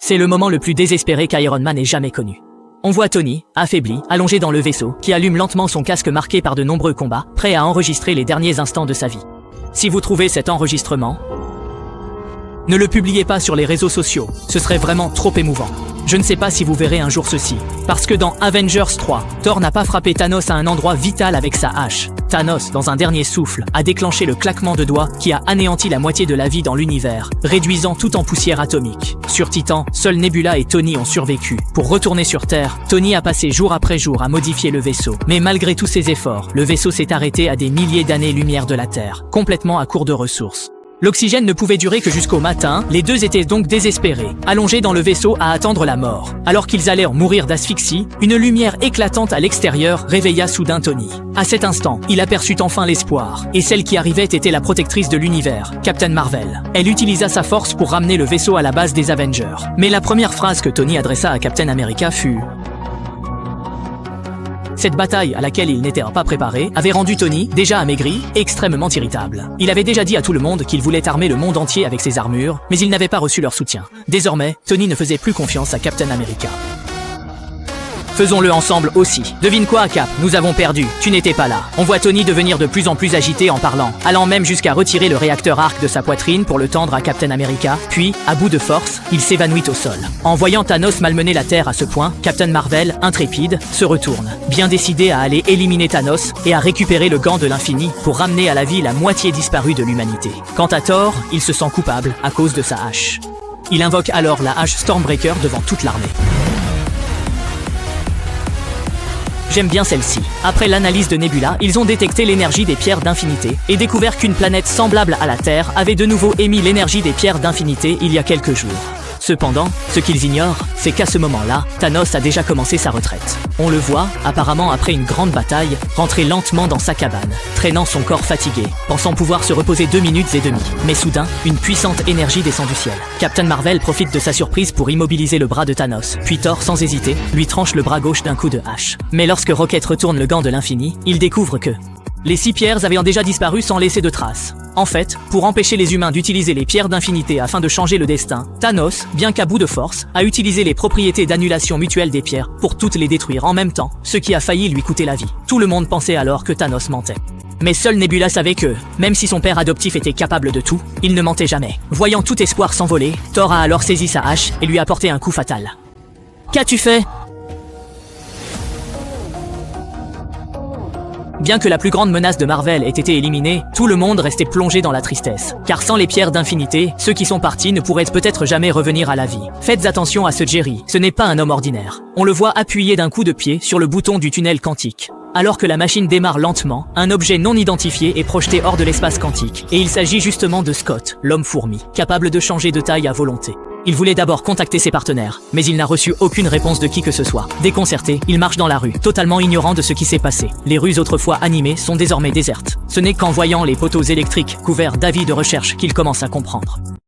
C'est le moment le plus désespéré qu'Iron Man ait jamais connu. On voit Tony, affaibli, allongé dans le vaisseau, qui allume lentement son casque marqué par de nombreux combats, prêt à enregistrer les derniers instants de sa vie. Si vous trouvez cet enregistrement, ne le publiez pas sur les réseaux sociaux, ce serait vraiment trop émouvant. Je ne sais pas si vous verrez un jour ceci, parce que dans Avengers 3, Thor n'a pas frappé Thanos à un endroit vital avec sa hache. Thanos, dans un dernier souffle, a déclenché le claquement de doigts qui a anéanti la moitié de la vie dans l'univers, réduisant tout en poussière atomique. Sur Titan, seuls Nebula et Tony ont survécu. Pour retourner sur Terre, Tony a passé jour après jour à modifier le vaisseau. Mais malgré tous ses efforts, le vaisseau s'est arrêté à des milliers d'années-lumière de la Terre, complètement à court de ressources. L'oxygène ne pouvait durer que jusqu'au matin, les deux étaient donc désespérés, allongés dans le vaisseau à attendre la mort. Alors qu'ils allaient mourir d'asphyxie, une lumière éclatante à l'extérieur réveilla soudain Tony. À cet instant, il aperçut enfin l'espoir, et celle qui arrivait était la protectrice de l'univers, Captain Marvel. Elle utilisa sa force pour ramener le vaisseau à la base des Avengers. Mais la première phrase que Tony adressa à Captain America fut... Cette bataille, à laquelle il n'était pas préparé, avait rendu Tony, déjà amaigri, extrêmement irritable. Il avait déjà dit à tout le monde qu'il voulait armer le monde entier avec ses armures, mais il n'avait pas reçu leur soutien. Désormais, Tony ne faisait plus confiance à Captain America. Faisons-le ensemble aussi. Devine quoi, Cap? Nous avons perdu. Tu n'étais pas là. On voit Tony devenir de plus en plus agité en parlant, allant même jusqu'à retirer le réacteur arc de sa poitrine pour le tendre à Captain America. Puis, à bout de force, il s'évanouit au sol. En voyant Thanos malmener la Terre à ce point, Captain Marvel, intrépide, se retourne, bien décidé à aller éliminer Thanos et à récupérer le gant de l'infini pour ramener à la vie la moitié disparue de l'humanité. Quant à Thor, il se sent coupable à cause de sa hache. Il invoque alors la hache Stormbreaker devant toute l'armée. J'aime bien celle-ci. Après l'analyse de Nebula, ils ont détecté l'énergie des pierres d'infinité et découvert qu'une planète semblable à la Terre avait de nouveau émis l'énergie des pierres d'infinité il y a quelques jours. Cependant, ce qu'ils ignorent, c'est qu'à ce moment-là, Thanos a déjà commencé sa retraite. On le voit, apparemment après une grande bataille, rentrer lentement dans sa cabane, traînant son corps fatigué, pensant pouvoir se reposer 2 minutes et demie. Mais soudain, une puissante énergie descend du ciel. Captain Marvel profite de sa surprise pour immobiliser le bras de Thanos, puis Thor, sans hésiter, lui tranche le bras gauche d'un coup de hache. Mais lorsque Rocket retourne le gant de l'infini, il découvre que les 6 pierres avaient déjà disparu sans laisser de traces. En fait, pour empêcher les humains d'utiliser les pierres d'infinité afin de changer le destin, Thanos, bien qu'à bout de force, a utilisé les propriétés d'annulation mutuelle des pierres pour toutes les détruire en même temps, ce qui a failli lui coûter la vie. Tout le monde pensait alors que Thanos mentait. Mais seule Nebula savait que, même si son père adoptif était capable de tout, il ne mentait jamais. Voyant tout espoir s'envoler, Thor a alors saisi sa hache et lui a porté un coup fatal. « Qu'as-tu fait ?» Bien que la plus grande menace de Marvel ait été éliminée, tout le monde restait plongé dans la tristesse. Car sans les pierres d'infinité, ceux qui sont partis ne pourraient peut-être jamais revenir à la vie. Faites attention à ce Jerry, ce n'est pas un homme ordinaire. On le voit appuyé d'un coup de pied sur le bouton du tunnel quantique. Alors que la machine démarre lentement, un objet non identifié est projeté hors de l'espace quantique. Et il s'agit justement de Scott, l'homme fourmi, capable de changer de taille à volonté. Il voulait d'abord contacter ses partenaires, mais il n'a reçu aucune réponse de qui que ce soit. Déconcerté, il marche dans la rue, totalement ignorant de ce qui s'est passé. Les rues autrefois animées sont désormais désertes. Ce n'est qu'en voyant les poteaux électriques couverts d'avis de recherche qu'il commence à comprendre.